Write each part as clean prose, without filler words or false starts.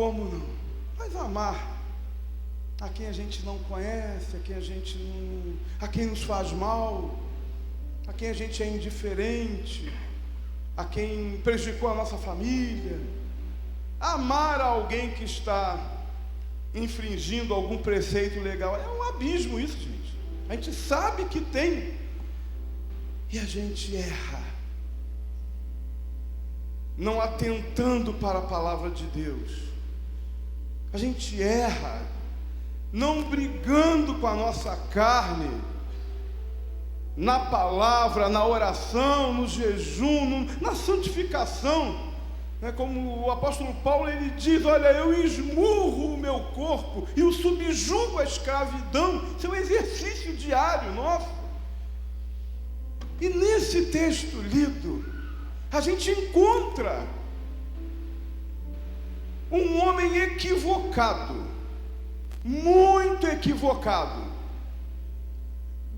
Como não? Mas amar a quem a gente não conhece, a quem nos faz mal, a quem a gente é indiferente, a quem prejudicou a nossa família. Amar alguém que está infringindo algum preceito legal é um abismo isso, gente. A gente sabe que tem e a gente erra, não atentando para a palavra de Deus. A gente erra não brigando com a nossa carne, na palavra, na oração, no jejum, na santificação. Como o apóstolo Paulo, ele diz: olha, eu esmurro o meu corpo e o subjugo à escravidão. Isso é um exercício diário nosso. E nesse texto lido, a gente encontra um homem equivocado, muito equivocado,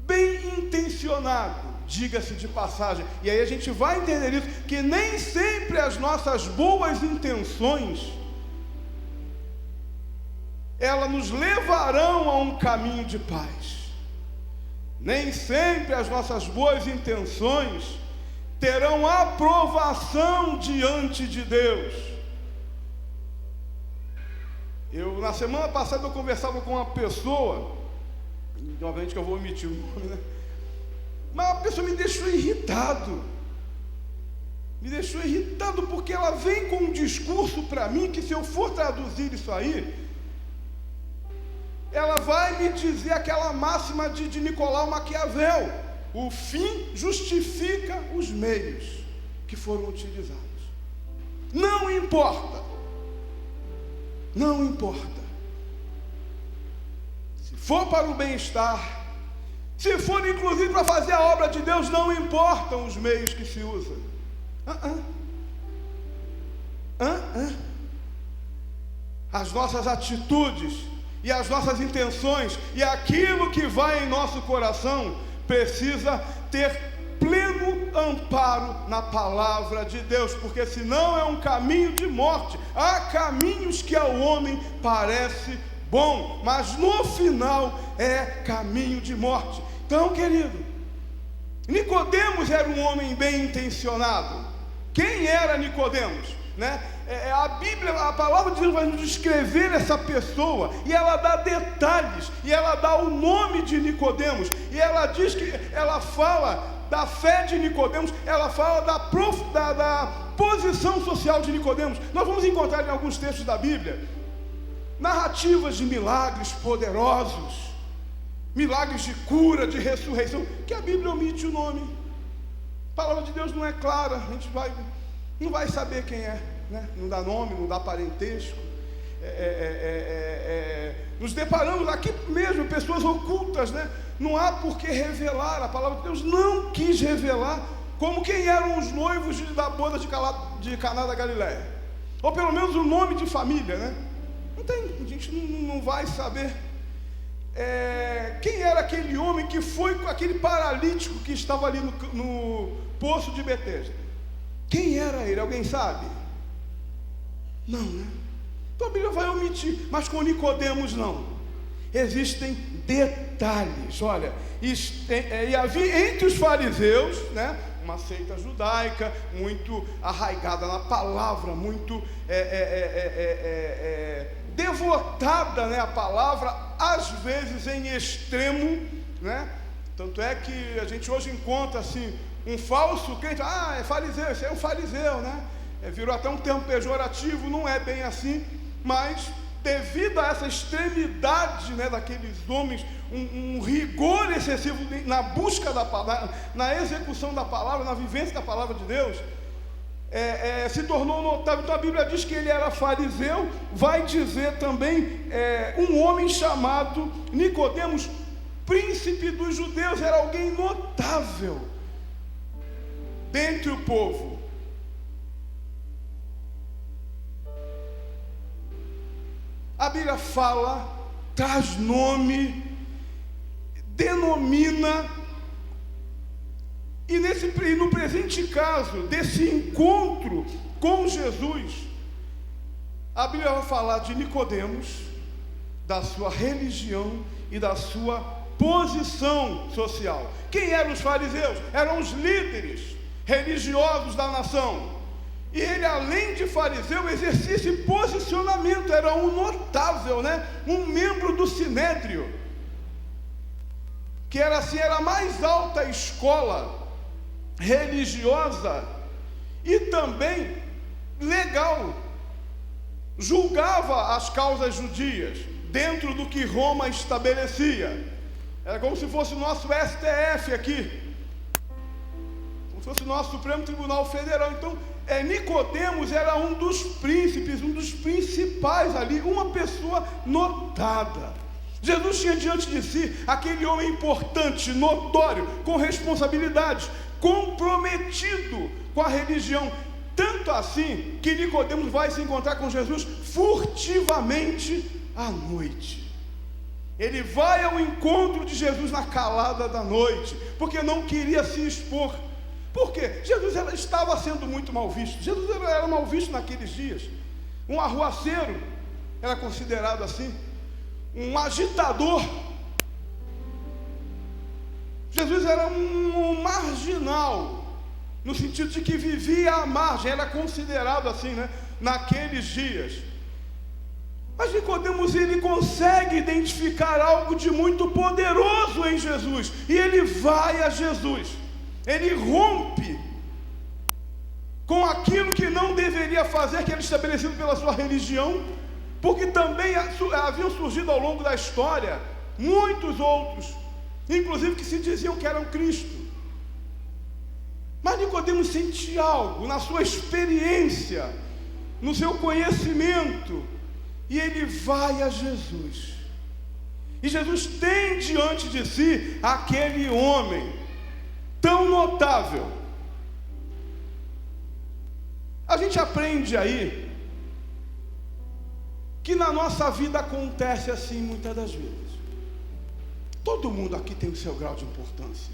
bem intencionado, diga-se de passagem. E aí a gente vai entender isso, que nem sempre as nossas boas intenções elas nos levarão a um caminho de paz. Nem sempre as nossas boas intenções terão aprovação diante de Deus. Na semana passada eu conversava com uma pessoa, obviamente que eu vou omitir o nome, né? Mas a pessoa me deixou irritado. Porque ela vem com um discurso para mim que, se eu for traduzir isso aí, ela vai me dizer aquela máxima de Nicolau Maquiavel: o fim justifica os meios que foram utilizados. Não importa. Se for para o bem-estar, se for inclusive para fazer a obra de Deus, não importam os meios que se usam. As nossas atitudes e as nossas intenções e aquilo que vai em nosso coração precisa ter pleno amparo na palavra de Deus, porque senão é um caminho de morte. Há caminhos que ao homem parece bom, mas no final é caminho de morte. Então, querido, Nicodemos era um homem bem intencionado. Quem era Nicodemos? A Bíblia, a palavra de Deus vai nos descrever essa pessoa, e ela dá detalhes, e ela dá o nome de Nicodemos, e ela diz que ela fala da fé de Nicodemos, ela fala da posição social de Nicodemos. Nós vamos encontrar em alguns textos da Bíblia narrativas de milagres poderosos, milagres de cura, de ressurreição, que a Bíblia omite o nome. A palavra de Deus não é clara, a gente não vai saber quem é, não dá nome, não dá parentesco. Nos deparamos aqui mesmo, pessoas ocultas, não há por que revelar. A palavra de Deus não quis revelar como quem eram os noivos da boda de Caná da Galileia, ou pelo menos o nome de família, Não tem, a gente não vai saber quem era aquele homem que foi com aquele paralítico que estava ali no poço de Betesda. Quem era ele? Alguém sabe? Não, Então a Bíblia vai omitir, mas com Nicodemos não. Existem detalhes. Olha, e havia entre os fariseus, uma seita judaica muito arraigada na palavra, muito devotada, à palavra, às vezes em extremo, Tanto é que a gente hoje encontra assim um falso crente: é fariseu, esse é um fariseu, virou até um termo pejorativo. Não é bem assim, mas devido a essa extremidade, daqueles homens, um rigor excessivo na busca da palavra, na execução da palavra, na vivência da palavra de Deus, se tornou notável. Então a Bíblia diz que ele era fariseu. Vai dizer também um homem chamado Nicodemos, príncipe dos judeus. Era alguém notável dentre o povo. A Bíblia fala, traz nome, denomina, e no presente caso desse encontro com Jesus, A Bíblia vai falar de Nicodemos, da sua religião e da sua posição social. Quem eram os fariseus? Eram os líderes religiosos da nação. E ele, além de fariseu, exercia esse posicionamento, era um notável, um membro do Sinédrio, que era assim, era a mais alta escola religiosa e também legal, julgava as causas judias, dentro do que Roma estabelecia. Era como se fosse o nosso STF aqui, como se fosse o nosso Supremo Tribunal Federal. Então, Nicodemos era um dos príncipes, um dos principais ali, uma pessoa notada. Jesus tinha diante de si aquele homem importante, notório, com responsabilidades, comprometido com a religião. Tanto assim que Nicodemos vai se encontrar com Jesus furtivamente à noite. Ele vai ao encontro de Jesus na calada da noite, porque não queria se expor. Por quê? Jesus estava sendo muito mal visto. Jesus era mal visto naqueles dias. Um arruaceiro era considerado assim, um agitador. Jesus era um marginal, no sentido de que vivia à margem, era considerado assim, naqueles dias. Mas Nicodemos, ele consegue identificar algo de muito poderoso em Jesus, e ele vai a Jesus. Ele rompe com aquilo que não deveria fazer, que era estabelecido pela sua religião, porque também haviam surgido ao longo da história muitos outros, inclusive que se diziam que eram Cristo. Mas Nicodemos sente algo na sua experiência, no seu conhecimento, e ele vai a Jesus. E Jesus tem diante de si aquele homem tão notável. A gente aprende aí que na nossa vida acontece assim muitas das vezes. Todo mundo aqui tem o seu grau de importância,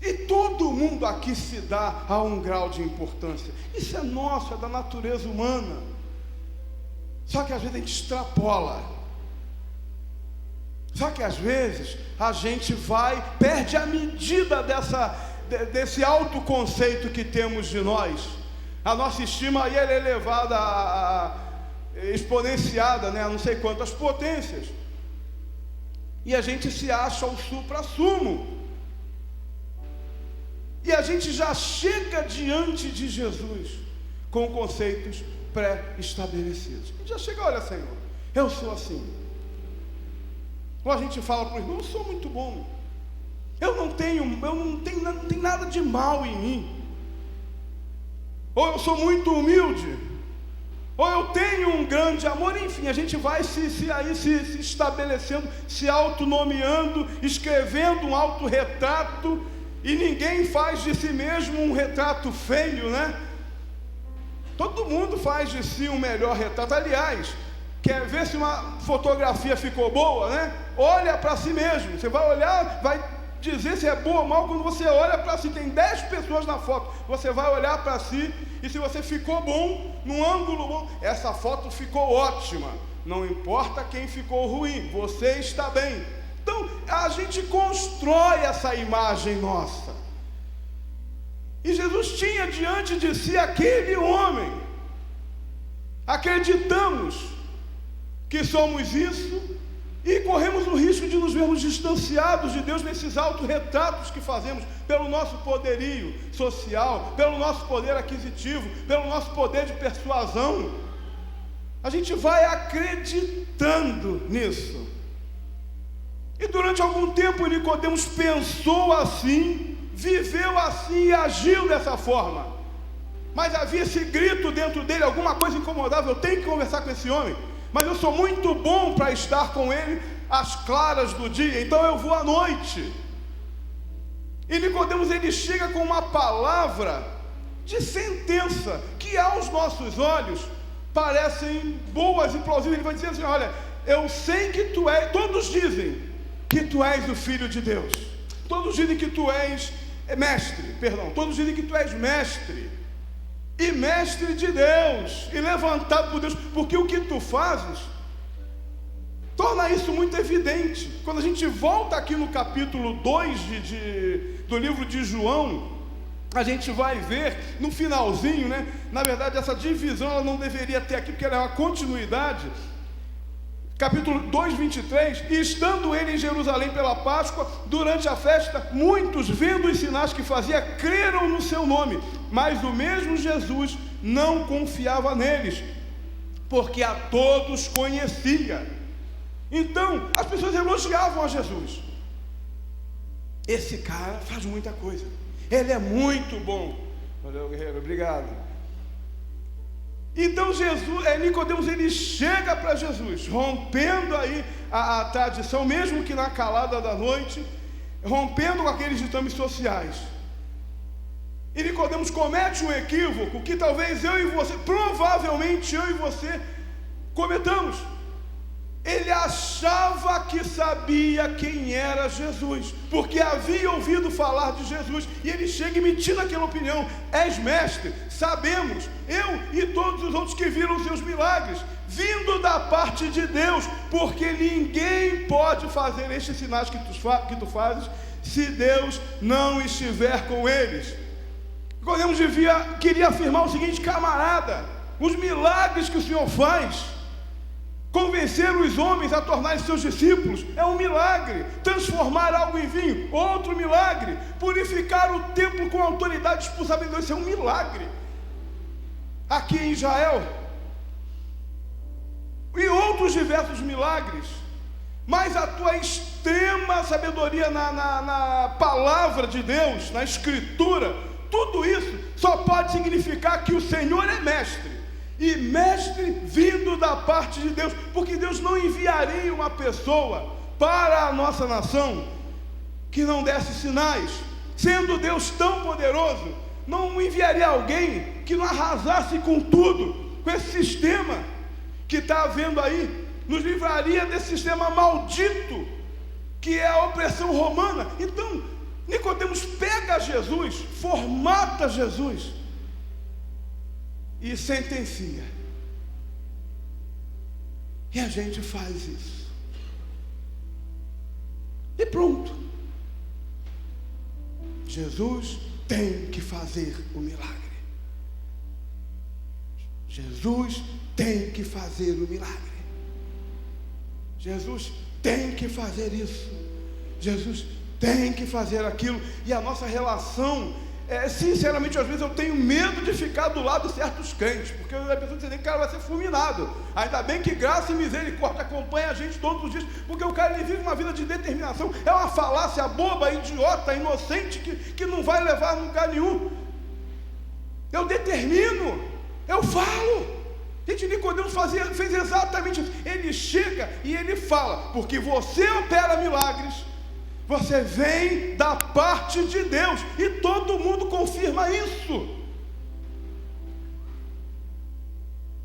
e todo mundo aqui se dá a um grau de importância. Isso é nosso, é da natureza humana. Só que às vezes a gente extrapola. Só que às vezes a gente perde a medida desse autoconceito que temos de nós. A nossa estima aí é elevada, exponenciada, a não sei quantas potências. E a gente se acha o supra-sumo. E a gente já chega diante de Jesus com conceitos pré-estabelecidos. A gente já chega, olha, Senhor, eu sou assim. Ou a gente fala para o irmão, eu sou muito bom, não tem nada de mal em mim. Ou eu sou muito humilde, ou eu tenho um grande amor. Enfim, a gente vai se estabelecendo, se autonomeando, escrevendo um autorretrato, e ninguém faz de si mesmo um retrato feio, Todo mundo faz de si um melhor retrato. Aliás, quer ver se uma fotografia ficou boa, Olha para si mesmo. Você vai olhar, vai dizer se é boa ou mal quando você olha para si. Tem 10 pessoas na foto, você vai olhar para si, e se você ficou bom, num ângulo bom, essa foto ficou ótima. Não importa quem ficou ruim, você está bem. Então, a gente constrói essa imagem nossa. E Jesus tinha diante de si aquele homem. Acreditamos que somos isso, e corremos o risco de nos vermos distanciados de Deus nesses autorretratos que fazemos, pelo nosso poderio social, pelo nosso poder aquisitivo, pelo nosso poder de persuasão. A gente vai acreditando nisso. E durante algum tempo Nicodemos pensou assim, viveu assim e agiu dessa forma. Mas havia esse grito dentro dele, alguma coisa incomodava. Eu tenho que conversar com esse homem, mas eu sou muito bom para estar com ele às claras do dia, então eu vou à noite. E Nicodemos, ele chega com uma palavra de sentença, que aos nossos olhos parecem boas e plausíveis. Ele vai dizer assim, olha, eu sei que tu és, todos dizem que tu és o Filho de Deus, todos dizem que tu és mestre, todos dizem que tu és mestre. e mestre de Deus, e levantado por Deus, porque o que tu fazes torna isso muito evidente. Quando a gente volta aqui no capítulo 2 do livro de João, a gente vai ver no finalzinho, né? Na verdade, essa divisão ela não deveria ter aqui, porque ela é uma continuidade. Capítulo 2, 23, e estando ele em Jerusalém pela Páscoa, durante a festa, muitos, vendo os sinais que fazia, creram no seu nome, mas o mesmo Jesus não confiava neles, porque a todos conhecia. Então, as pessoas elogiavam a Jesus. Esse cara faz muita coisa, ele é muito bom. Valeu, guerreiro, obrigado. Então Nicodemos, ele chega para Jesus, rompendo aí a tradição, mesmo que na calada da noite, rompendo com aqueles ditames sociais. E Nicodemos comete um equívoco que talvez eu e você, provavelmente eu e você, cometamos. Ele achava que sabia quem era Jesus, porque havia ouvido falar de Jesus, e ele chega emitindo aquela opinião: és mestre, sabemos, eu e todos os outros que viram seus milagres, vindo da parte de Deus, porque ninguém pode fazer estes sinais que tu fazes, se Deus não estiver com eles. Nicodemos queria afirmar o seguinte: camarada, os milagres que o Senhor faz, convencer os homens a tornarem seus discípulos, é um milagre. Transformar algo em vinho, outro milagre. Purificar o templo com autoridade, expulsar vendedores, isso é um milagre. Aqui em Israel, e outros diversos milagres, mas a tua extrema sabedoria na palavra de Deus, na Escritura, tudo isso só pode significar que o Senhor é mestre. E mestre vindo da parte de Deus, porque Deus não enviaria uma pessoa para a nossa nação que não desse sinais. Sendo Deus tão poderoso, não enviaria alguém que não arrasasse com tudo, com esse sistema que está havendo aí, nos livraria desse sistema maldito que é a opressão romana. Então Nicodemos pega Jesus, formata Jesus e sentencia. E a gente faz isso. E pronto. Jesus tem que fazer o milagre. Jesus tem que fazer o milagre. Jesus tem que fazer isso. Jesus tem que fazer aquilo. E a nossa relação, sinceramente, às vezes eu tenho medo de ficar do lado de certos crentes, porque a pessoa diz que o cara vai ser fulminado. Ainda bem que graça e misericórdia acompanha a gente todos os dias, porque o cara ele vive uma vida de determinação. É uma falácia boba, idiota, inocente, que não vai levar a lugar nenhum. Eu determino, eu falo. Gente, Nicodemos fez exatamente isso. Ele chega e ele fala: porque você opera milagres, você vem da parte de Deus, e todo mundo confirma isso.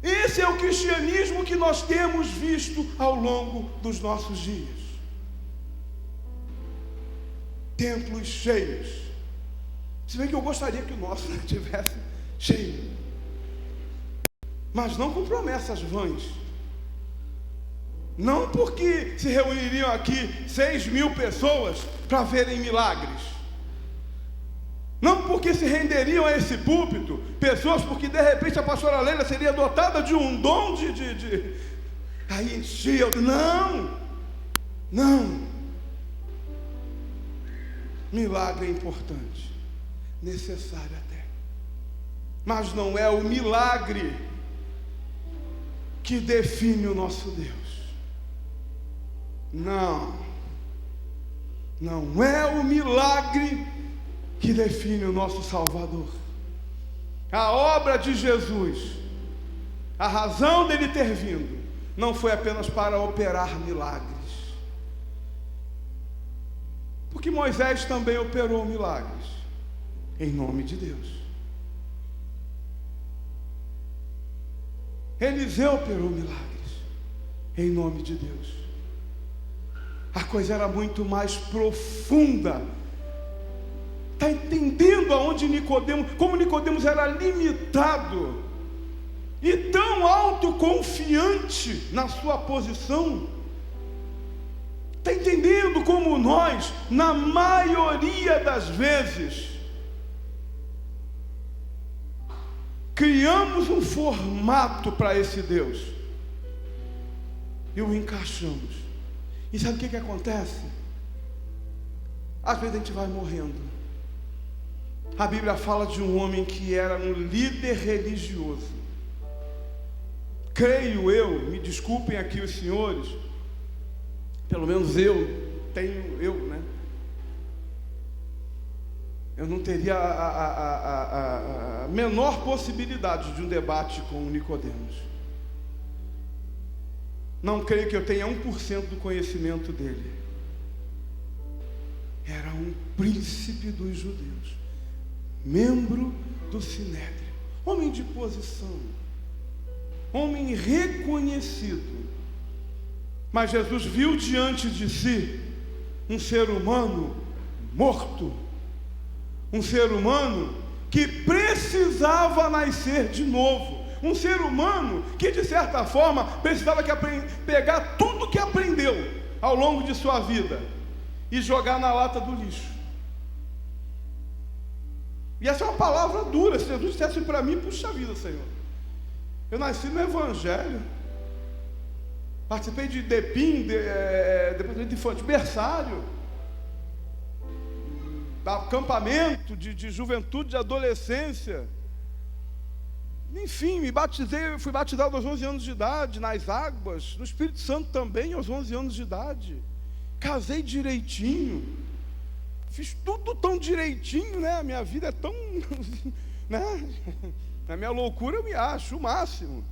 Esse é o cristianismo que nós temos visto ao longo dos nossos dias. Templos cheios. Se bem que eu gostaria que o nosso tivesse cheio, mas não com promessas vãs. Não porque se reuniriam aqui 6.000 pessoas para verem milagres. Não porque se renderiam a esse púlpito pessoas, porque de repente a pastora Leila seria dotada de um dom aí enchia. Não. Milagre é importante, necessário até, mas não é o milagre que define o nosso Deus. Não é o milagre que define o nosso Salvador. A obra de Jesus, a razão dele ter vindo, não foi apenas para operar milagres, porque Moisés também operou milagres em nome de Deus. Eliseu operou milagres em nome de Deus. A coisa era muito mais profunda. Está entendendo aonde Nicodemos, como Nicodemos era limitado e tão autoconfiante na sua posição? Está entendendo como nós, na maioria das vezes, criamos um formato para esse Deus e o encaixamos? E sabe o que acontece? Às vezes a gente vai morrendo. A Bíblia fala de um homem que era um líder religioso. Creio eu, me desculpem aqui os senhores, pelo menos eu não teria a menor possibilidade de um debate com o Nicodemos. Não creio que eu tenha 1% do conhecimento dele. Era um príncipe dos judeus, membro do Sinédrio, homem de posição, homem reconhecido. Mas Jesus viu diante de si um ser humano morto, um ser humano que precisava nascer de novo, um ser humano que de certa forma precisava pegar tudo que aprendeu ao longo de sua vida e jogar na lata do lixo. E essa é uma palavra dura. Se Jesus dissesse para mim: puxa vida, Senhor, eu nasci no Evangelho, participei de DEPIM, departamento infantil, berçário, acampamento de juventude, de adolescência, enfim, fui batizado aos 11 anos de idade, nas águas, no Espírito Santo também, aos 11 anos de idade, casei direitinho, fiz tudo tão direitinho, né? A minha vida é tão, né? Na minha loucura eu me acho o máximo,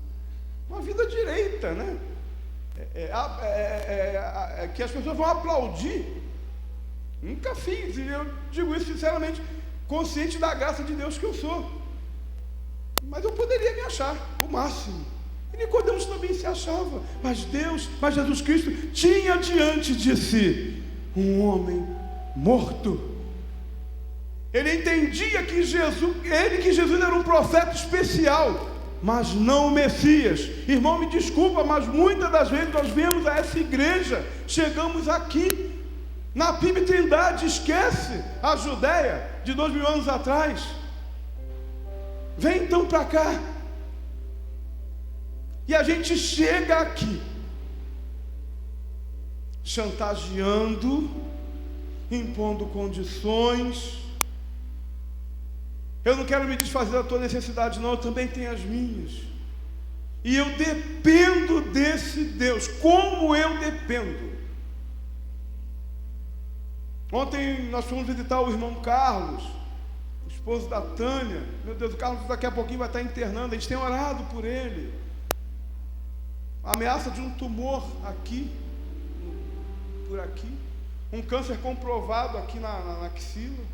uma vida direita, né? Que as pessoas vão aplaudir, nunca fiz, e eu digo isso sinceramente, consciente da graça de Deus que eu sou. Mas eu poderia me achar o máximo. E Nicodemos também se achava. Mas Jesus Cristo tinha diante de si um homem morto. Ele entendia que Jesus era um profeta especial, mas não o Messias. Irmão, me desculpa, mas muitas das vezes nós vemos a essa igreja, chegamos aqui na PIB Trindade, esquece a Judéia de 2000 anos atrás. Vem então para cá. E a gente chega aqui chantageando, impondo condições. Eu não quero me desfazer da tua necessidade, não, eu também tenho as minhas. E eu dependo desse Deus. Como eu dependo? Ontem nós fomos visitar o irmão Carlos, esposo da Tânia. Meu Deus, o Carlos daqui a pouquinho vai estar internando. A gente tem orado por ele. A ameaça de um tumor aqui, por aqui, um câncer comprovado aqui na axila,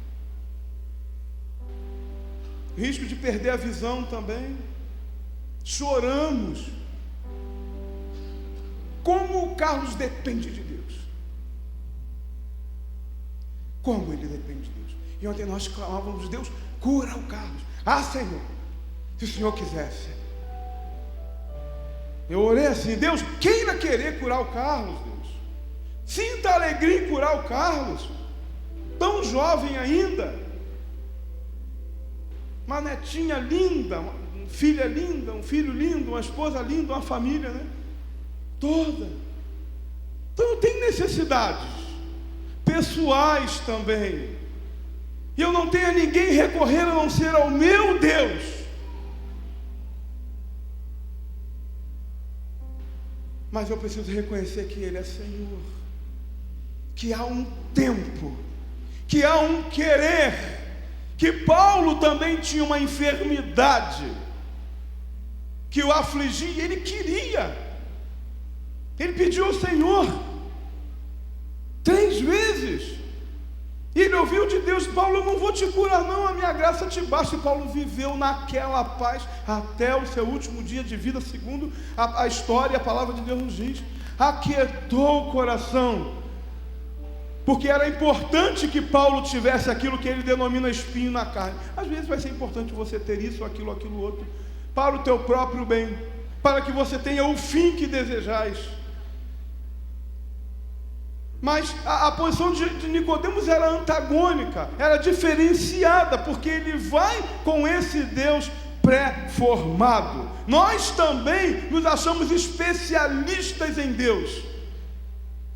risco de perder a visão também. Choramos. Como o Carlos depende de Deus. Como ele depende de Deus. E ontem nós clamávamos: Deus, cura o Carlos. Ah, Senhor, se o Senhor quisesse. Eu orei assim: Deus, queira querer curar o Carlos, Deus. Sinta alegria em curar o Carlos, tão jovem ainda, uma netinha linda, uma filha linda, um filho lindo, uma esposa linda, uma família, né? Toda. Então eu tenho necessidades pessoais também, e eu não tenho a ninguém recorrer a não ser ao meu Deus. Mas eu preciso reconhecer que Ele é Senhor, que há um tempo, que há um querer, que Paulo também tinha uma enfermidade que o afligia, e ele queria, ele pediu ao Senhor 3 vezes, e ele ouviu de Deus: Paulo, eu não vou te curar não, a minha graça te basta. E Paulo viveu naquela paz até o seu último dia de vida, segundo a história e a palavra de Deus nos diz. Aquietou o coração. porque era importante que Paulo tivesse aquilo que ele denomina espinho na carne. Às vezes vai ser importante você ter isso, aquilo outro, para o teu próprio bem, para que você tenha o fim que desejais. Mas a posição de Nicodemos era antagônica, era diferenciada, porque ele vai com esse Deus pré-formado. Nós também nos achamos especialistas em Deus,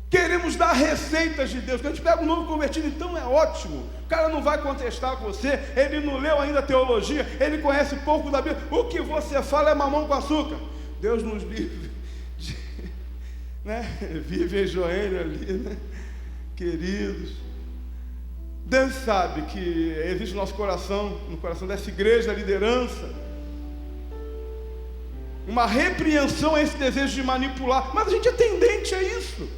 queremos dar receitas de Deus. Quando a gente pega um novo convertido, então é ótimo, o cara não vai contestar com você, ele não leu ainda teologia, ele conhece pouco da Bíblia, o que você fala é mamão com açúcar. Deus nos livre de, vive em joelho ali, queridos. Deus sabe que existe no nosso coração, no coração dessa igreja, da liderança, uma repreensão a esse desejo de manipular, mas a gente é tendente a isso,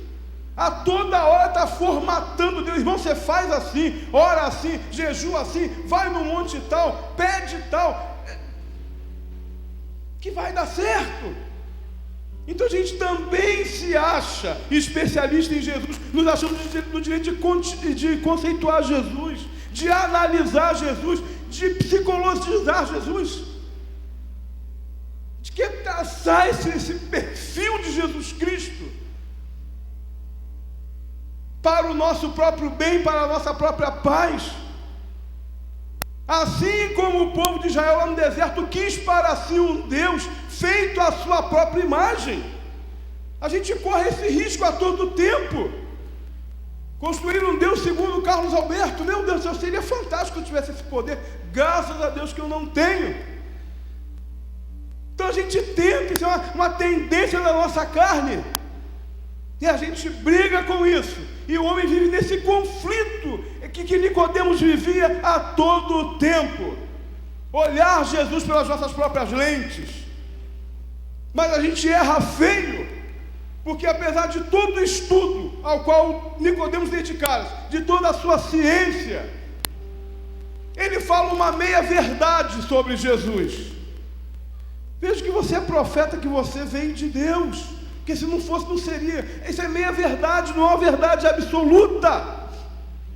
a toda hora está formatando Deus. Irmão, você faz assim, ora assim, jejua assim, vai no monte tal, pede tal, que vai dar certo. Então a gente também se acha especialista em Jesus, nos achamos no direito de conceituar Jesus, de analisar Jesus, de psicologizar Jesus, de que traçar esse perfil de Jesus Cristo para o nosso próprio bem, para a nossa própria paz. Assim como o povo de Israel lá no deserto quis para si um Deus feito à sua própria imagem, a gente corre esse risco a todo tempo. Construir um Deus segundo Carlos Alberto, meu Deus do céu, seria fantástico se eu tivesse esse poder, graças a Deus que eu não tenho. Então a gente tenta, isso é uma tendência da nossa carne, e a gente briga com isso, e o homem vive nesse conflito que Nicodemos vivia a todo tempo, olhar Jesus pelas nossas próprias lentes. Mas a gente erra feio, porque apesar de todo o estudo ao qual Nicodemos dedicara, de toda a sua ciência, ele fala uma meia-verdade sobre Jesus. Veja que você é profeta, que você vem de Deus, porque se não fosse, não seria. Isso é meia-verdade, não é uma verdade absoluta.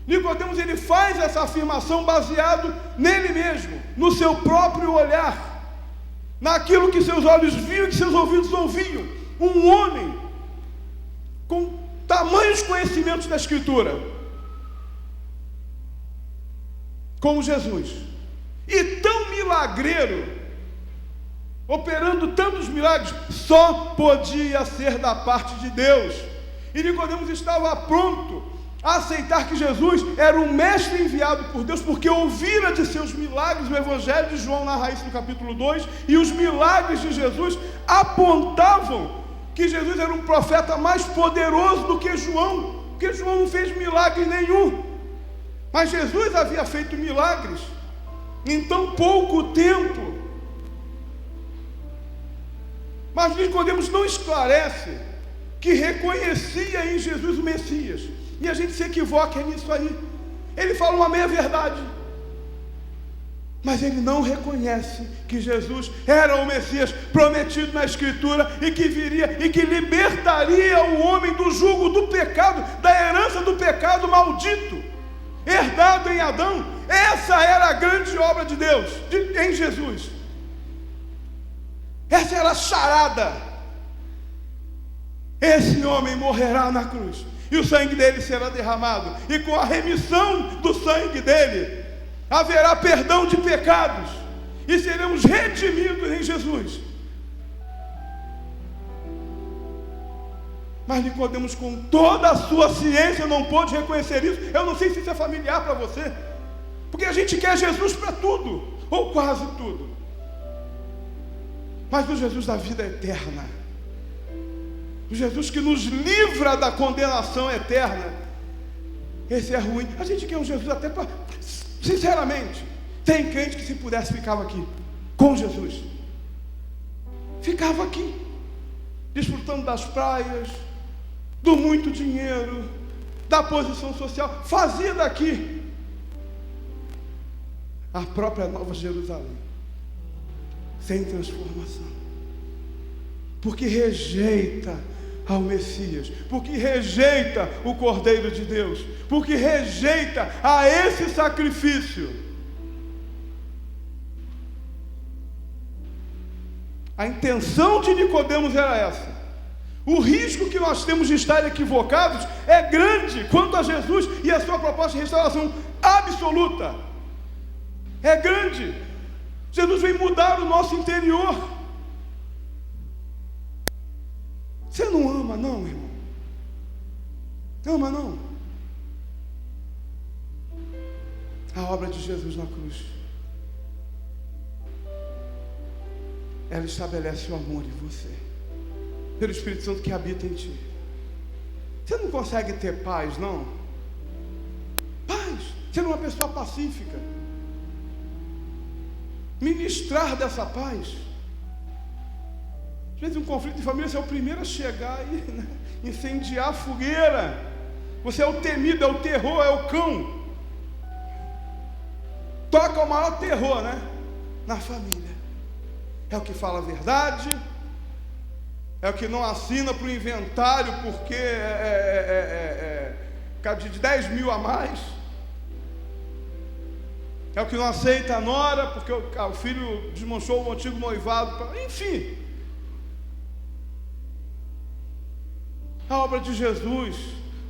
Nicodemos, ele faz essa afirmação baseado nele mesmo, no seu próprio olhar, naquilo que seus olhos viam e que seus ouvidos ouviam. Um homem com tamanhos conhecimentos da Escritura, como Jesus, e tão milagreiro, operando tantos milagres, só podia ser da parte de Deus. E Nicodemos estava pronto a aceitar que Jesus era um mestre enviado por Deus, porque ouvira de seus milagres. O Evangelho de João narra isso no capítulo 2, e os milagres de Jesus apontavam que Jesus era um profeta mais poderoso do que João, porque João não fez milagre nenhum, mas Jesus havia feito milagres em tão pouco tempo. Mas Nicodemos não esclarece que reconhecia em Jesus o Messias, e a gente se equivoca nisso aí. Ele fala uma meia-verdade, mas ele não reconhece que Jesus era o Messias prometido na Escritura, e que viria e que libertaria o homem do jugo do pecado, da herança do pecado maldito, herdado em Adão. Essa era a grande obra de Deus em Jesus. Essa era a charada. Esse homem morrerá na cruz, e o sangue dele será derramado, e com a remissão do sangue dele haverá perdão de pecados, e seremos redimidos em Jesus. Mas Nicodemos, com toda a sua ciência, não pôde reconhecer isso. Eu não sei se isso é familiar para você, porque a gente quer Jesus para tudo, ou quase tudo, mas o Jesus da vida eterna, o Jesus que nos livra da condenação eterna, esse é ruim. A gente quer um Jesus até para... Sinceramente, tem crente que, se pudesse, ficava aqui com Jesus, ficava aqui, desfrutando das praias, do muito dinheiro, da posição social, fazia daqui a própria Nova Jerusalém, sem transformação, porque rejeita ao Messias, porque rejeita o Cordeiro de Deus, porque rejeita a esse sacrifício. A intenção de Nicodemos era essa. O risco que nós temos de estar equivocados é grande quanto a Jesus e a sua proposta de restauração absoluta. É grande. Jesus vem mudar o nosso interior. Você não ama não, irmão? Ama não? A obra de Jesus na cruz, ela estabelece o amor em você, pelo Espírito Santo que habita em ti. Você não consegue ter paz, não? Paz. Você não é uma pessoa pacífica. Ministrar dessa paz. Às vezes um conflito de família, você é o primeiro a chegar e incendiar a fogueira. Você é o temido, é o terror, é o cão. Toca o maior terror, né? Na família. É o que fala a verdade, é o que não assina para o inventário porque de 10 mil a mais. É o que não aceita a nora porque o filho desmanchou o antigo noivado. Enfim. A obra de Jesus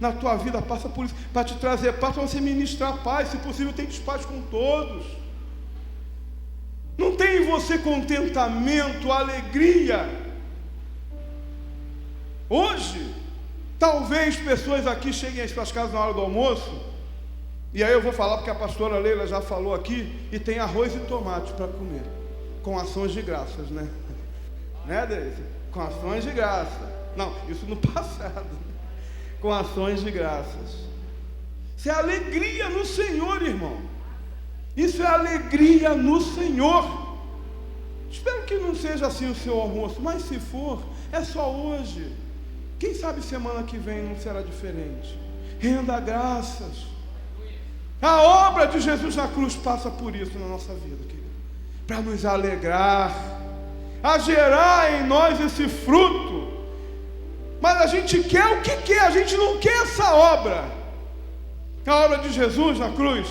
na tua vida passa por isso, para te trazer paz, para você ministrar paz. Se possível, tente paz com todos. Não tem em você contentamento, alegria. Hoje, talvez pessoas aqui cheguem às suas casas na hora do almoço, e aí eu vou falar porque a pastora Leila já falou aqui, e tem arroz e tomate para comer, com ações de graças, né? Né, Deise? Com ações de graça. Não, isso no passado. Com ações de graças. Isso é alegria no Senhor, irmão. Isso é alegria no Senhor. Espero que não seja assim o seu almoço, mas se for, é só hoje. Quem sabe semana que vem não será diferente. Renda graças. A obra de Jesus na cruz passa por isso na nossa vida, querido. Para nos alegrar, a gerar em nós esse fruto. Mas a gente quer o que quer, a gente não quer essa obra. A obra de Jesus na cruz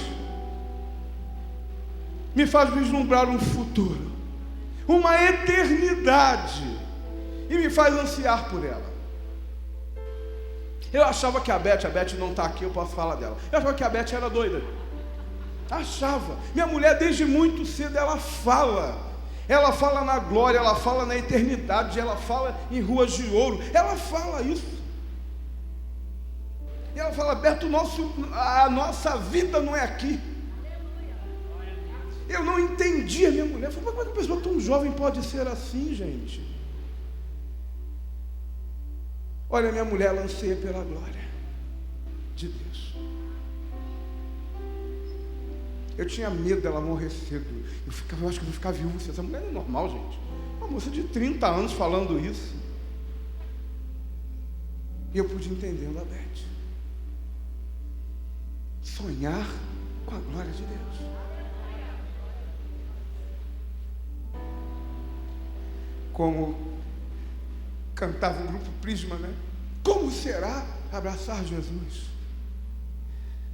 me faz vislumbrar um futuro, uma eternidade, e me faz ansiar por ela. Eu achava que a Beth não está aqui, eu posso falar dela. Eu achava que a Beth era doida. Achava. Minha mulher desde muito cedo ela fala na glória, ela fala na eternidade, ela fala em ruas de ouro, ela fala isso. E ela fala: Beto, a nossa vida não é aqui. Eu não entendia. Minha mulher falou: como é que uma pessoa tão jovem pode ser assim, gente? Olha, minha mulher, ela anseia pela glória de Deus. Eu tinha medo dela morrer cedo. Eu acho que eu vou ficar viúva. Essa mulher é normal, gente. Uma moça de 30 anos falando isso. E eu pude entender da Beth. Sonhar com a glória de Deus. Como cantava o grupo Prisma, né? Como será abraçar Jesus?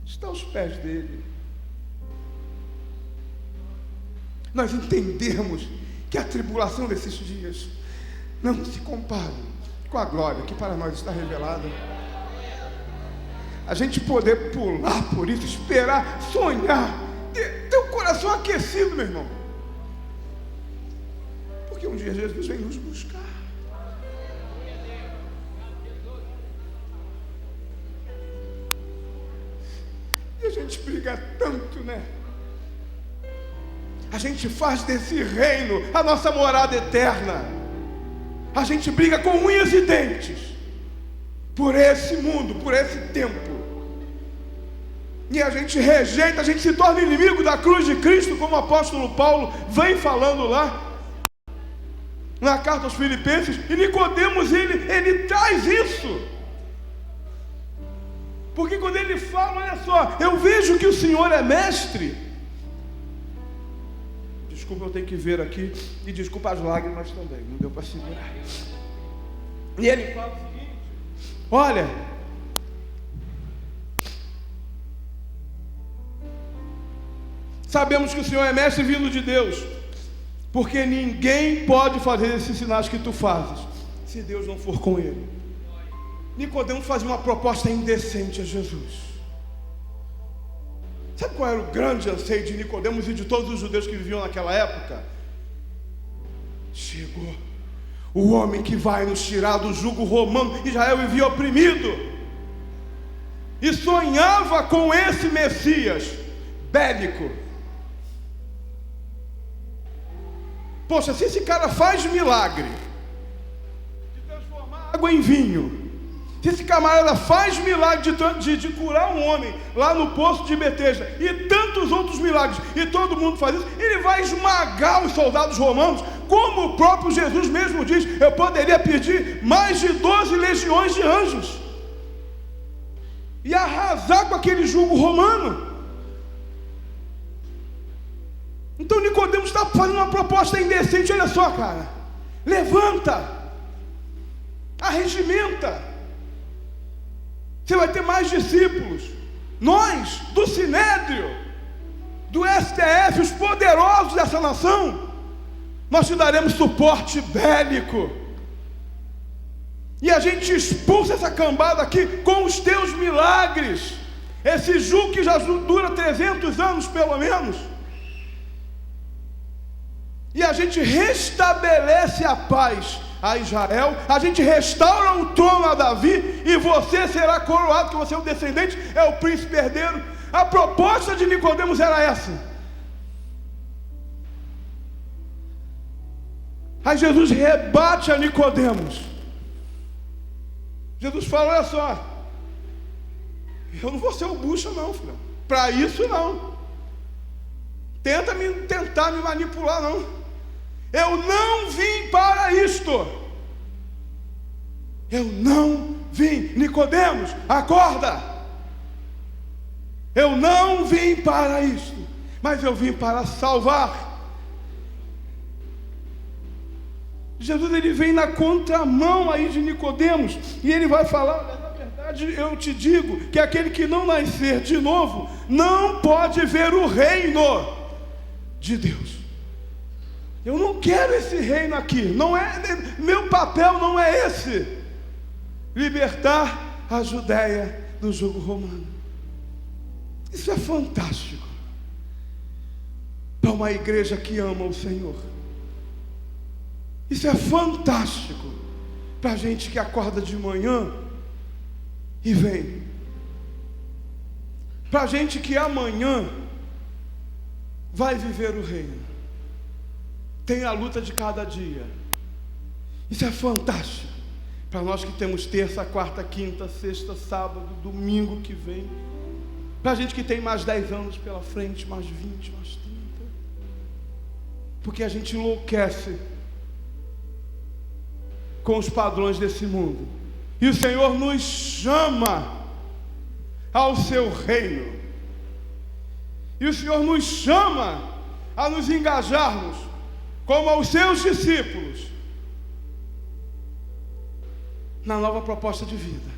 Está aos pés dele. Nós entendemos que a tribulação desses dias não se compara com a glória que para nós está revelada. A gente poder pular por isso, esperar, sonhar, ter o coração aquecido, meu irmão. Porque um dia Jesus vem nos buscar. E a gente briga tanto, né? A gente faz desse reino a nossa morada eterna. A gente briga com unhas e dentes por esse mundo, por esse tempo. E a gente rejeita, a gente se torna inimigo da cruz de Cristo, como o apóstolo Paulo vem falando lá na carta aos Filipenses. E Nicodemos, ele traz isso. Porque quando ele fala, olha só, eu vejo que o Senhor é mestre. Desculpa, eu tenho que ver aqui. E desculpa as lágrimas também, não deu para segurar. E ele fala o seguinte: Olha, sabemos que o Senhor é mestre vindo de Deus, porque ninguém pode fazer esses sinais que tu fazes, se Deus não for com ele. Nicodemos fazia uma proposta indecente a Jesus. Sabe qual era o grande anseio de Nicodemos e de todos os judeus que viviam naquela época? Chegou o homem que vai nos tirar do jugo romano. Israel vivia oprimido e sonhava com esse Messias bélico. Poxa, se esse cara faz milagre de transformar água em vinho, se esse camarada faz milagre de curar um homem lá no poço de Betesda e tantos outros milagres, e todo mundo faz isso, ele vai esmagar os soldados romanos, como o próprio Jesus mesmo diz: eu poderia pedir mais de 12 legiões de anjos e arrasar com aquele jugo romano. Então Nicodemos está fazendo uma proposta indecente. Olha só, cara, levanta, arregimenta, você vai ter mais discípulos. Nós, do Sinédrio, do STF, os poderosos dessa nação, nós te daremos suporte bélico, e a gente expulsa essa cambada aqui com os teus milagres. Esse jugo que já dura 300 anos pelo menos, e a gente restabelece a paz a Israel, a gente restaura o trono a Davi, e você será coroado, que você é o descendente, é o príncipe herdeiro. A proposta de Nicodemos era essa. Aí Jesus rebate a Nicodemos. Jesus fala: olha só, eu não vou ser o bucha não, filho. Para isso não. Tentar me manipular não. Eu não vim para isto. Eu não vim. Nicodemos, acorda. Eu não vim para isto, mas eu vim para salvar. Jesus, ele vem na contramão aí de Nicodemos, e ele vai falar: na verdade eu te digo que aquele que não nascer de novo não pode ver o reino de Deus. Eu não quero esse reino aqui, não é, meu papel não é esse, libertar a Judéia do jugo romano. Isso é fantástico para uma igreja que ama o Senhor. Isso é fantástico para a gente que acorda de manhã e vem, para a gente que amanhã vai viver o reino. Tem a luta de cada dia. Isso é fantástico para nós que temos terça, quarta, quinta, sexta, sábado, domingo que vem. Para a gente que tem mais 10 anos pela frente, mais 20, mais 30. Porque a gente enlouquece com os padrões desse mundo. E o Senhor nos chama ao seu reino. E o Senhor nos chama a nos engajarmos como aos seus discípulos na nova proposta de vida,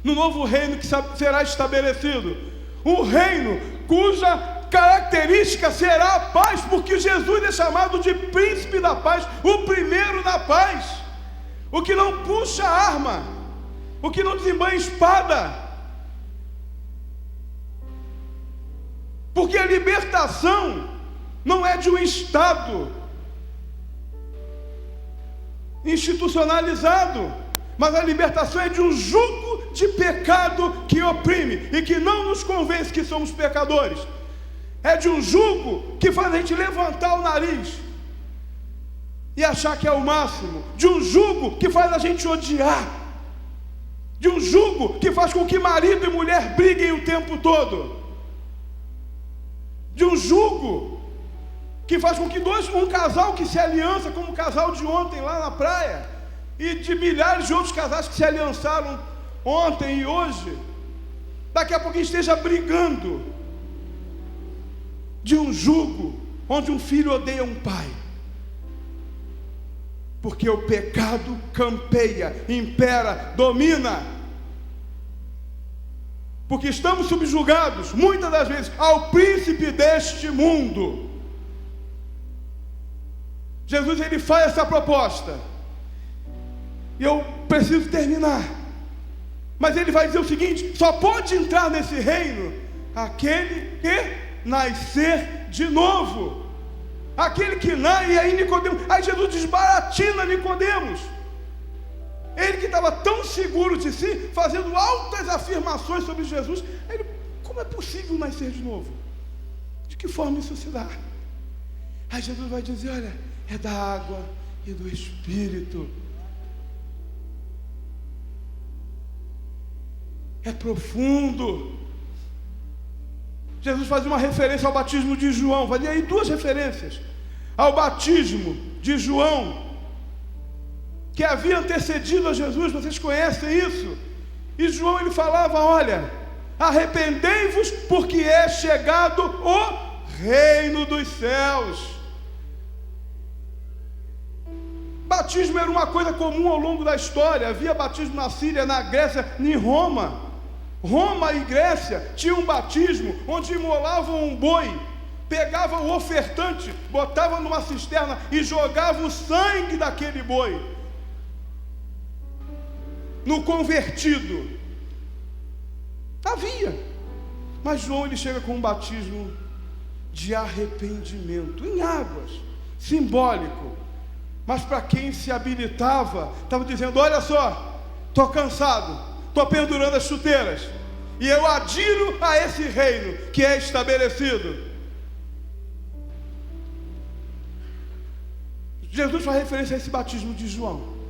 no novo reino que será estabelecido, um reino cuja característica será a paz, porque Jesus é chamado de príncipe da paz, o primeiro da paz, o que não puxa arma, o que não desembanha espada, porque a libertação não é de um Estado institucionalizado, mas a libertação é de um jugo de pecado que oprime e que não nos convence que somos pecadores. É de um jugo que faz a gente levantar o nariz e achar que é o máximo, de um jugo que faz a gente odiar, de um jugo que faz com que marido e mulher briguem o tempo todo, de um jugo que faz com que um casal que se aliança, como o casal de ontem lá na praia, e de milhares de outros casais que se aliançaram ontem e hoje, daqui a pouquinho esteja brigando, de um jugo onde um filho odeia um pai, porque o pecado campeia, impera, domina, porque estamos subjugados, muitas das vezes, ao príncipe deste mundo. Jesus, ele faz essa proposta, e eu preciso terminar, mas ele vai dizer o seguinte: só pode entrar nesse reino aquele que nascer de novo, aquele que nasce. E aí Nicodemos, aí Jesus desbaratina Nicodemos, ele que estava tão seguro de si, fazendo altas afirmações sobre Jesus. Ele: como é possível nascer de novo? De que forma isso se dá? Aí Jesus vai dizer: olha, é da água e do Espírito. É profundo. Jesus faz uma referência ao batismo de João, vai aí duas referências ao batismo de João, que havia antecedido a Jesus. Vocês conhecem isso? E João, ele falava: olha, arrependei-vos, porque é chegado o reino dos céus. Batismo era uma coisa comum ao longo da história. Havia batismo na Síria, na Grécia, em Roma. Roma e Grécia tinham um batismo onde imolavam um boi, pegavam o ofertante, botavam numa cisterna e jogavam o sangue daquele boi no convertido. Havia. Mas João, ele chega com um batismo de arrependimento, em águas, simbólico. Mas para quem se habilitava, estava dizendo: olha só, estou cansado, estou pendurando as chuteiras, e eu adiro a esse reino que é estabelecido. Jesus faz referência a esse batismo de João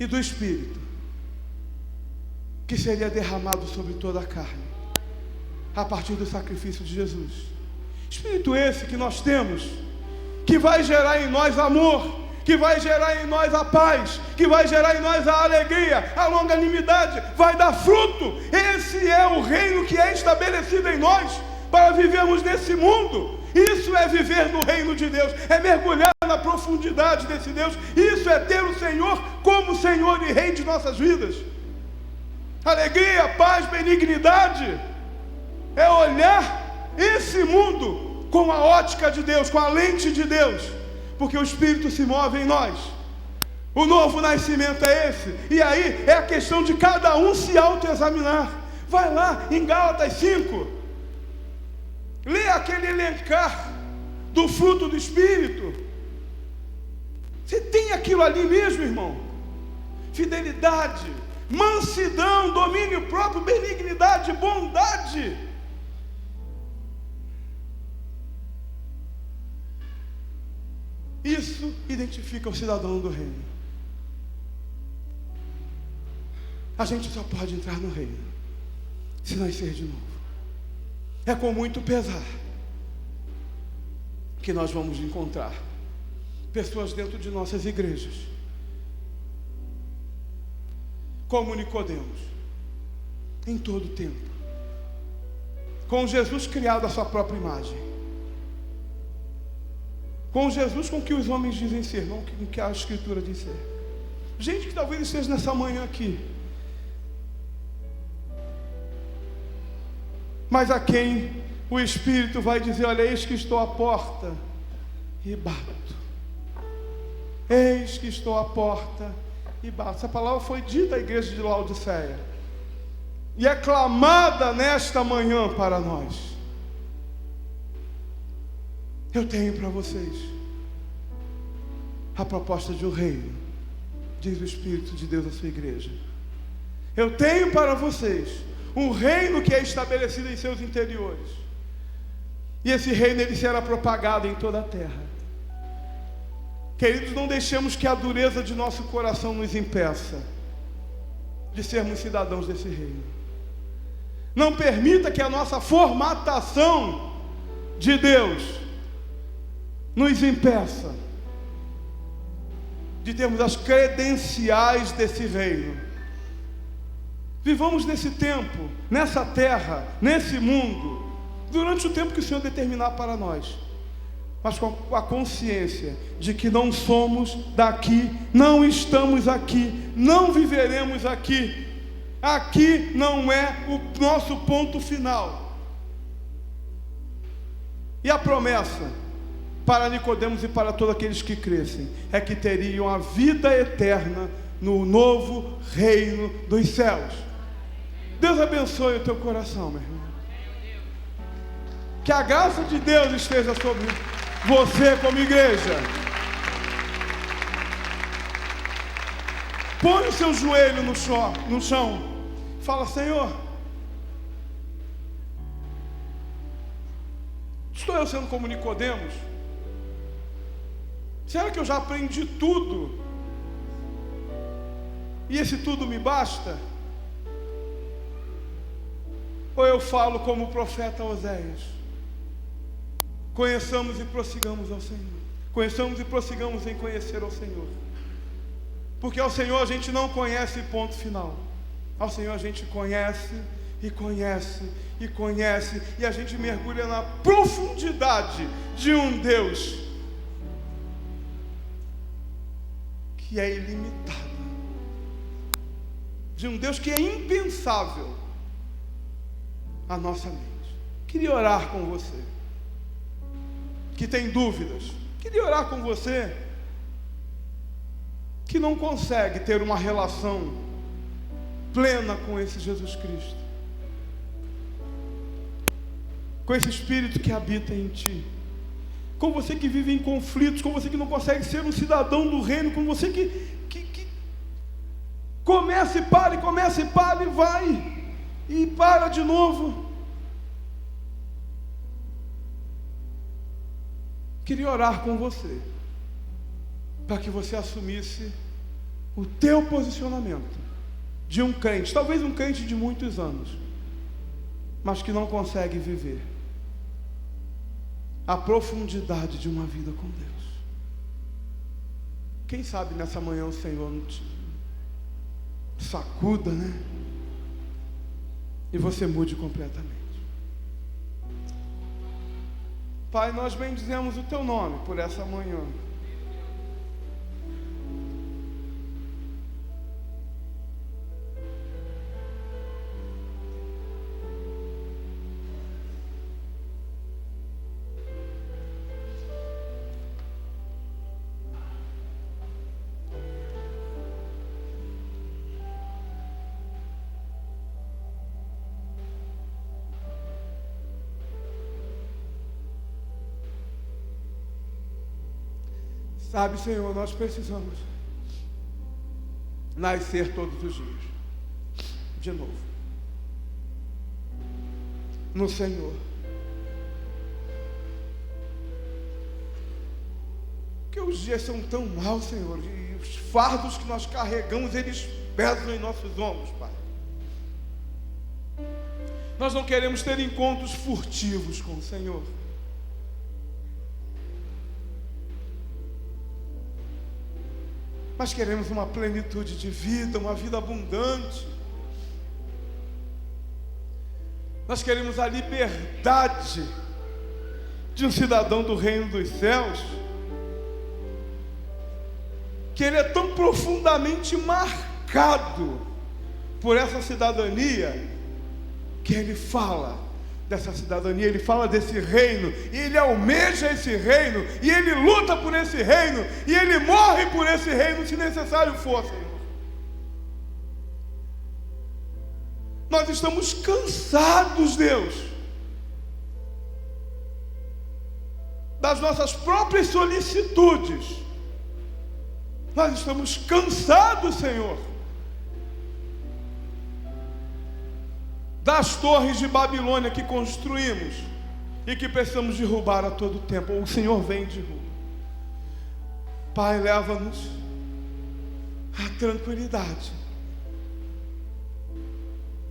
e do Espírito, que seria derramado sobre toda a carne, a partir do sacrifício de Jesus. Espírito esse que nós temos, que vai gerar em nós amor, que vai gerar em nós a paz, que vai gerar em nós a alegria, a longanimidade, vai dar fruto. Esse é o reino que é estabelecido em nós, para vivermos nesse mundo. Isso é viver no reino de Deus, é mergulhar na profundidade desse Deus. Isso é ter o Senhor como Senhor e Rei de nossas vidas. Alegria, paz, benignidade, é olhar esse mundo com a ótica de Deus, com a lente de Deus, porque o Espírito se move em nós. O novo nascimento é esse. E aí é a questão de cada um se autoexaminar. Vai lá em Gálatas 5, lê aquele elencar do fruto do Espírito. Você tem aquilo ali mesmo, irmão? Fidelidade, mansidão, domínio próprio, benignidade, bondade. Isso identifica o cidadão do reino. A gente só pode entrar no reino se nascer de novo. É com muito pesar que nós vamos encontrar pessoas dentro de nossas igrejas como Nicodemos, em todo tempo, com Jesus criado à sua própria imagem, com Jesus com que os homens dizem ser, não com que a Escritura diz ser. Gente que talvez esteja nessa manhã aqui, mas a quem o Espírito vai dizer: olha, eis que estou à porta e bato. Eis que estou à porta e bato. Essa palavra foi dita à igreja de Laodiceia e é clamada nesta manhã para nós. Eu tenho para vocês a proposta de um reino, diz o Espírito de Deus à sua igreja. Eu tenho para vocês um reino que é estabelecido em seus interiores, e esse reino, ele será propagado em toda a terra. Queridos, não deixemos que a dureza de nosso coração nos impeça de sermos cidadãos desse reino. Não permita que a nossa formatação de Deus nos impeça de termos as credenciais desse reino. Vivamos nesse tempo, nessa terra, nesse mundo, durante o tempo que o Senhor determinar para nós, mas com a consciência de que não somos daqui, não estamos aqui, não viveremos aqui, Aqui não é o nosso ponto final. E a promessa para Nicodemos e para todos aqueles que crescem é que teriam a vida eterna no novo reino dos céus. Deus abençoe o teu coração, meu irmão. Que a graça de Deus esteja sobre você como igreja. Põe o seu joelho no chão. Fala: Senhor, estou eu sendo como Nicodemos? Será que eu já aprendi tudo? E esse tudo me basta? Ou eu falo como o profeta Oséias: conheçamos e prossigamos ao Senhor. Conheçamos e prossigamos em conhecer ao Senhor. Porque ao Senhor a gente não conhece ponto final. Ao Senhor a gente conhece e conhece e conhece, e a gente mergulha na profundidade de um Deus que é ilimitado, de um Deus que é impensável à nossa mente. Queria orar com você que tem dúvidas. Queria orar com você que não consegue ter uma relação plena com esse Jesus Cristo, com esse Espírito que habita em ti, com você que vive em conflitos, com você que não consegue ser um cidadão do reino, com você que começa e para, e começa e para, e vai, e para de novo. Queria orar com você, para que você assumisse o teu posicionamento de um crente, talvez um crente de muitos anos, mas que não consegue viver a profundidade de uma vida com Deus. Quem sabe nessa manhã o Senhor não te sacuda, né? E você mude completamente. Pai, nós bendizemos o teu nome por essa manhã. Sabe, Senhor, nós precisamos nascer todos os dias, de novo, no Senhor. Porque os dias são tão maus, Senhor, e os fardos que nós carregamos, eles pesam em nossos ombros, Pai. Nós não queremos ter encontros furtivos com o Senhor. Mas queremos uma plenitude de vida, uma vida abundante. Nós queremos a liberdade de um cidadão do reino dos céus, que ele é tão profundamente marcado por essa cidadania, que ele fala dessa cidadania, ele fala desse reino, e ele almeja esse reino, e ele luta por esse reino, e ele morre por esse reino, se necessário for, Senhor. Nós estamos cansados, Deus, das nossas próprias solicitudes. Nós estamos cansados, Senhor, das torres de Babilônia que construímos e que precisamos derrubar a todo tempo. O Senhor vem e derruba. Pai, leva-nos à tranquilidade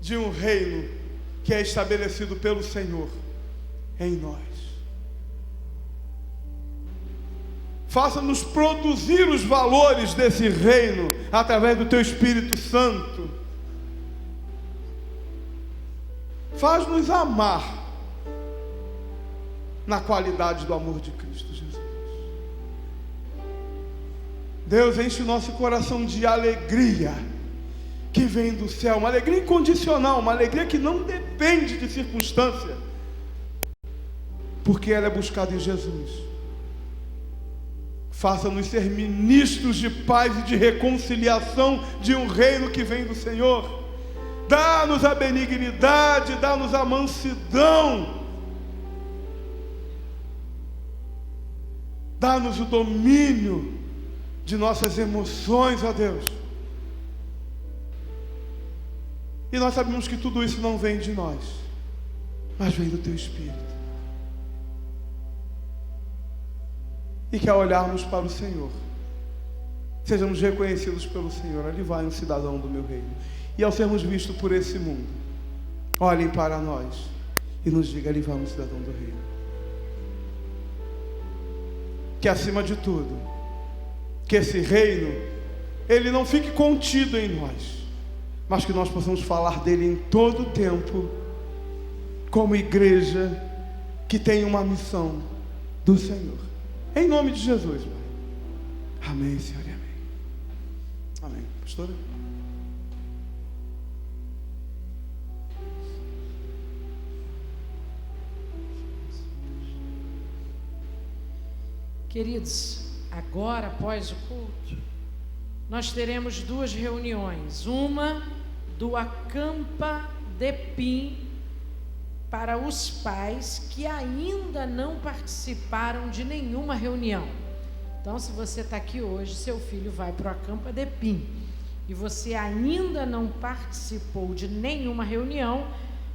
de um reino que é estabelecido pelo Senhor em nós. Faça-nos produzir os valores desse reino através do Teu Espírito Santo. Faz-nos amar na qualidade do amor de Cristo Jesus. Deus, enche o nosso coração de alegria que vem do céu, uma alegria incondicional, uma alegria que não depende de circunstância, porque ela é buscada em Jesus. Faça-nos ser ministros de paz e de reconciliação de um reino que vem do Senhor. Dá-nos a benignidade, dá-nos a mansidão, dá-nos o domínio de nossas emoções, ó Deus. E nós sabemos que tudo isso não vem de nós, mas vem do Teu Espírito. E que ao olharmos para o Senhor, sejamos reconhecidos pelo Senhor. Ali vai um cidadão do meu reino. E ao sermos vistos por esse mundo, olhem para nós e nos digam: ali vai um cidadão do reino. Que acima de tudo, que esse reino, ele não fique contido em nós, mas que nós possamos falar dele em todo o tempo, como igreja que tem uma missão do Senhor. Em nome de Jesus, Pai. Amém, Senhor, e amém. Amém. Pastora? Queridos, agora após o culto, nós teremos 2 reuniões. Uma do Acampa Depim para os pais que ainda não participaram de nenhuma reunião. Então, se você está aqui hoje, seu filho vai para o Acampa Depim e você ainda não participou de nenhuma reunião,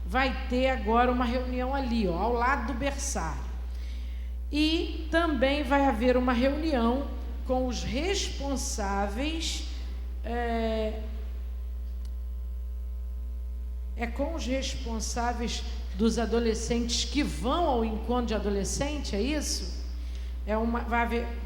vai ter agora uma reunião ali, ó, ao lado do berçário. E também vai haver uma reunião com os responsáveis, com os responsáveis dos adolescentes que vão ao encontro de adolescente, é isso?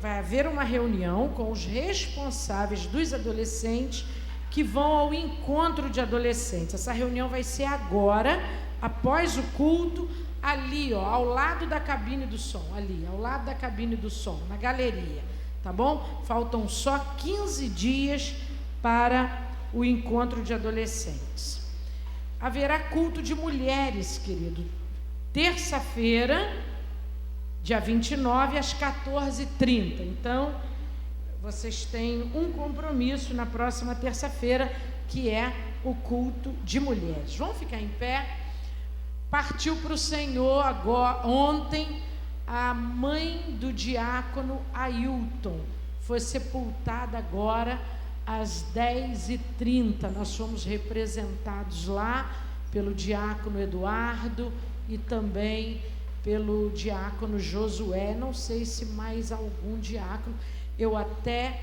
Vai haver uma reunião com os responsáveis dos adolescentes que vão ao encontro de adolescentes. Essa reunião vai ser agora, após o culto, ali, ó, ao lado da cabine do som, ali, ao lado da cabine do som, na galeria, tá bom? Faltam só 15 dias para o encontro de adolescentes. Haverá culto de mulheres, querido, terça-feira, dia 29, às 14h30. Então, vocês têm um compromisso na próxima terça-feira, que é o culto de mulheres. Vamos ficar em pé. Partiu para o Senhor agora, ontem, a mãe do diácono Ailton. Foi sepultada agora às 10h30. Nós fomos representados lá pelo diácono Eduardo e também pelo diácono Josué. Não sei se mais algum diácono. Eu até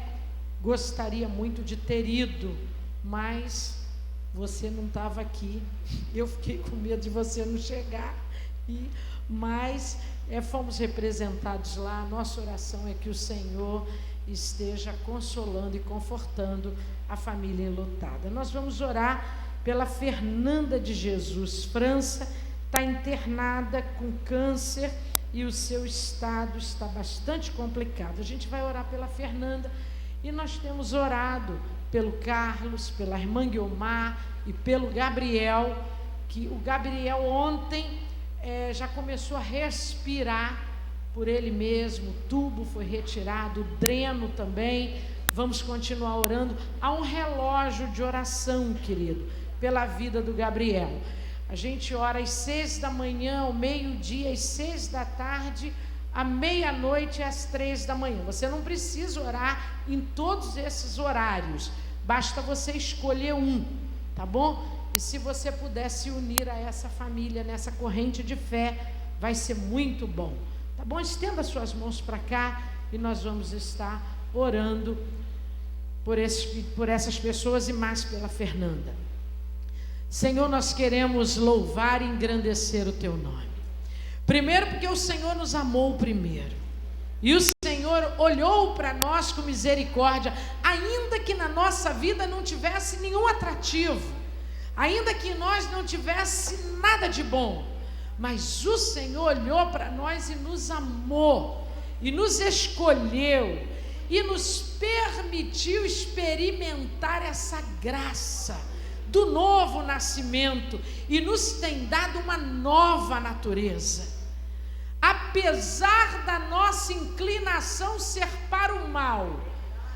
gostaria muito de ter ido, mas você não estava aqui. Eu fiquei com medo de você não chegar. Mas fomos representados lá. Nossa oração é que o Senhor esteja consolando e confortando a família enlutada. Nós vamos orar pela Fernanda de Jesus França. Está internada com câncer e o seu estado está bastante complicado. A gente vai orar pela Fernanda e nós temos orado pelo Carlos, pela irmã Guiomar e pelo Gabriel, que o Gabriel ontem já começou a respirar por ele mesmo, o tubo foi retirado, o dreno também. Vamos continuar orando. Há um relógio de oração, querido, pela vida do Gabriel. A gente ora às 6 da manhã, ao meio-dia, às 6 da tarde, à meia-noite e às 3 da manhã. Você não precisa orar em todos esses horários, basta você escolher um, tá bom? E se você puder se unir a essa família, nessa corrente de fé, vai ser muito bom, tá bom? Estenda suas mãos para cá e nós vamos estar orando por essas pessoas e mais pela Fernanda. Senhor, nós queremos louvar e engrandecer o Teu nome. Primeiro porque o Senhor nos amou primeiro. E o Senhor olhou para nós com misericórdia, ainda que na nossa vida não tivesse nenhum atrativo, ainda que nós não tivesse nada de bom, mas o Senhor olhou para nós e nos amou, e nos escolheu, e nos permitiu experimentar essa graça. do novo nascimento e nos tem dado uma nova natureza. Apesar da nossa inclinação ser para o mal,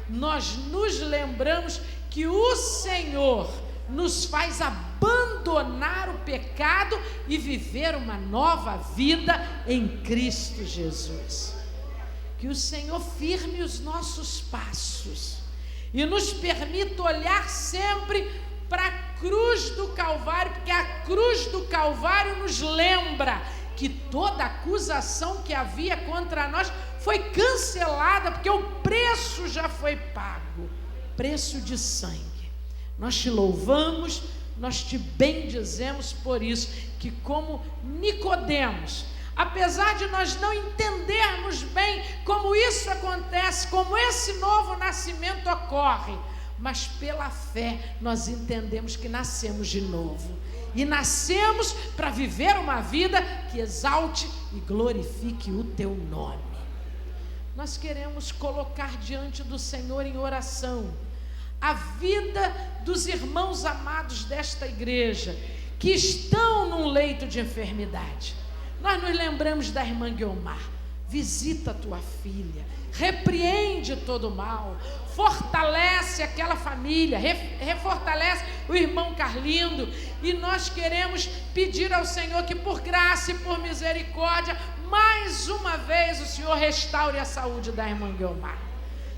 nós nos lembramos que o Senhor nos faz abandonar o pecado e viver uma nova vida em Cristo Jesus. Que o Senhor firme os nossos passos e nos permita olhar sempre para a cruz do Calvário, porque a cruz do Calvário nos lembra que toda acusação que havia contra nós foi cancelada, porque o preço já foi pago, preço de sangue. Nós te louvamos, nós te bendizemos por isso, que como Nicodemos, apesar de nós não entendermos bem como isso acontece, como esse novo nascimento ocorre, mas pela fé nós entendemos que nascemos de novo. E nascemos para viver uma vida que exalte e glorifique o teu nome. Nós queremos colocar diante do Senhor em oração a vida dos irmãos amados desta igreja, que estão num leito de enfermidade. Nós nos lembramos da irmã Guiomar. Visita a tua filha, repreende todo o mal, fortalece aquela família, refortalece o irmão Carlindo, e nós queremos pedir ao Senhor que por graça e por misericórdia, mais uma vez o Senhor restaure a saúde da irmã Guiomar.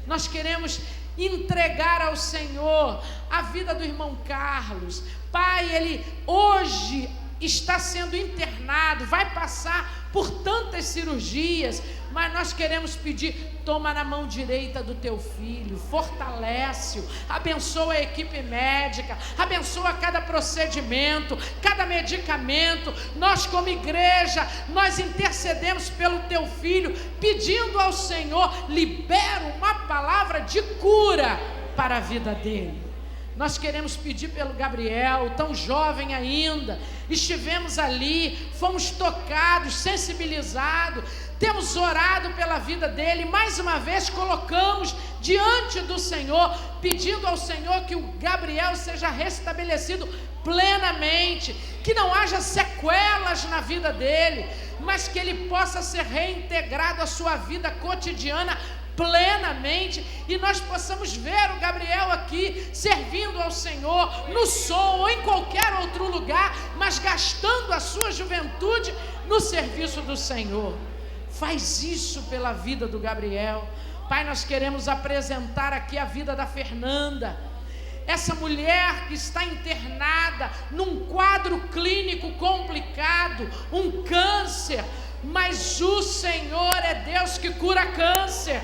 Nós queremos entregar ao Senhor a vida do irmão Carlos. Pai, ele hoje está sendo internado, vai passar por tantas cirurgias, mas nós queremos pedir, toma na mão direita do teu filho, fortalece-o, abençoa a equipe médica, abençoa cada procedimento, cada medicamento. Nós como igreja, nós intercedemos pelo teu filho, pedindo ao Senhor, libera uma palavra de cura para a vida dele. Nós queremos pedir pelo Gabriel, tão jovem ainda. Estivemos ali, fomos tocados, sensibilizados, temos orado pela vida dele. Mais uma vez colocamos diante do Senhor, pedindo ao Senhor que o Gabriel seja restabelecido plenamente, que não haja sequelas na vida dele, mas que ele possa ser reintegrado à sua vida cotidiana plenamente, e nós possamos ver o Gabriel aqui servindo ao Senhor no som ou em qualquer outro lugar, mas gastando a sua juventude no serviço do Senhor. Faz isso pela vida do Gabriel. Pai, nós queremos apresentar aqui a vida da Fernanda, essa mulher que está internada num quadro clínico complicado, um câncer, mas o Senhor é Deus que cura câncer.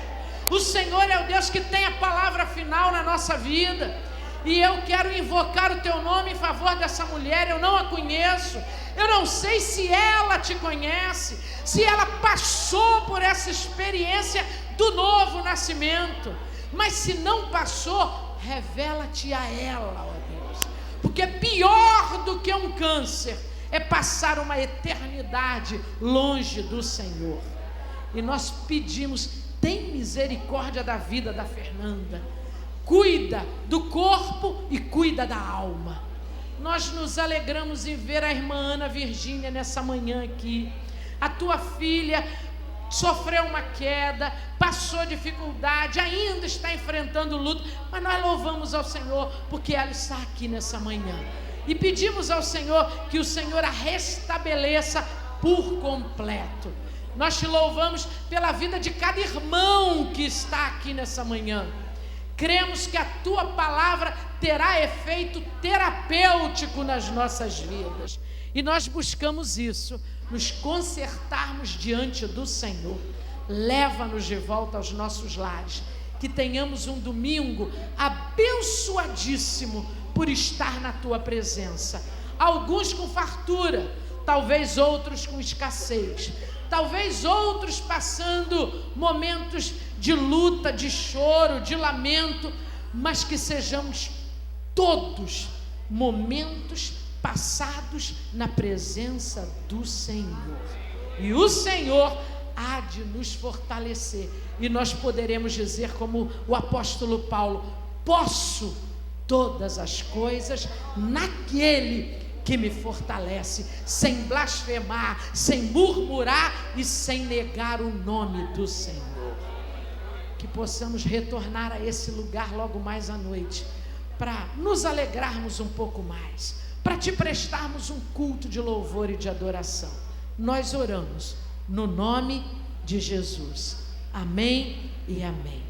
O Senhor é o Deus que tem a palavra final na nossa vida. E eu quero invocar o teu nome em favor dessa mulher. Eu não a conheço, eu não sei se ela te conhece, se ela passou por essa experiência do novo nascimento, mas se não passou, revela-te a ela, ó Deus, porque pior do que um câncer é passar uma eternidade longe do Senhor. E nós pedimos, tem misericórdia da vida da Fernanda, cuida do corpo e cuida da alma. Nós nos alegramos em ver a irmã Ana Virgínia nessa manhã aqui. A tua filha sofreu uma queda, passou dificuldade, ainda está enfrentando luto, mas nós louvamos ao Senhor porque ela está aqui nessa manhã. E pedimos ao Senhor que o Senhor a restabeleça por completo. Nós te louvamos pela vida de cada irmão que está aqui nessa manhã. Cremos que a tua palavra terá efeito terapêutico nas nossas vidas. E nós buscamos isso, nos consertarmos diante do Senhor. Leva-nos de volta aos nossos lares. Que tenhamos um domingo abençoadíssimo por estar na tua presença. Alguns com fartura, talvez outros com escassez, talvez outros passando momentos de luta, de choro, de lamento, mas que sejamos todos momentos passados na presença do Senhor. E o Senhor há de nos fortalecer, e nós poderemos dizer como o apóstolo Paulo: posso todas as coisas naquele que me fortalece, sem blasfemar, sem murmurar e sem negar o nome do Senhor. Que possamos retornar a esse lugar logo mais à noite, para nos alegrarmos um pouco mais, para te prestarmos um culto de louvor e de adoração. Nós oramos no nome de Jesus. Amém e amém.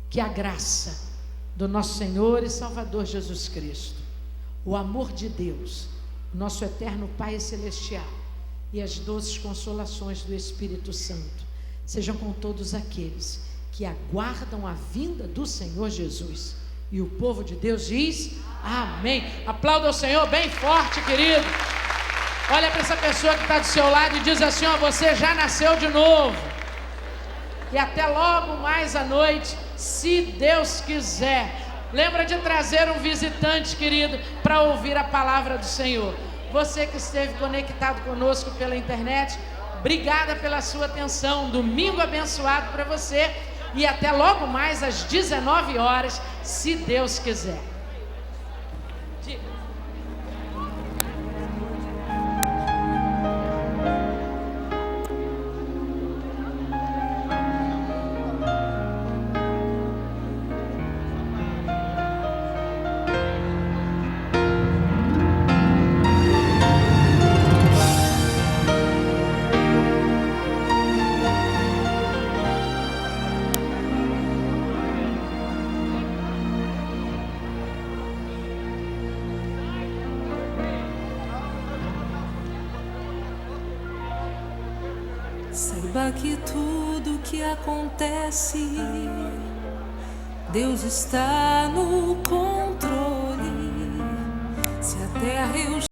Que a graça do nosso Senhor e Salvador Jesus Cristo, o amor de Deus, nosso eterno Pai Celestial, e as doces consolações do Espírito Santo sejam com todos aqueles que aguardam a vinda do Senhor Jesus. E o povo de Deus diz amém. Aplauda o Senhor bem forte, querido. Olha para essa pessoa que está do seu lado e diz assim: ó, você já nasceu de novo. E até logo mais à noite, se Deus quiser. Lembra de trazer um visitante, querido, para ouvir a palavra do Senhor. Você que esteve conectado conosco pela internet, obrigada pela sua atenção. Um domingo abençoado para você. E até logo mais às 19 horas, se Deus quiser. Saiba que tudo que acontece, Deus está no controle. Se a terra eu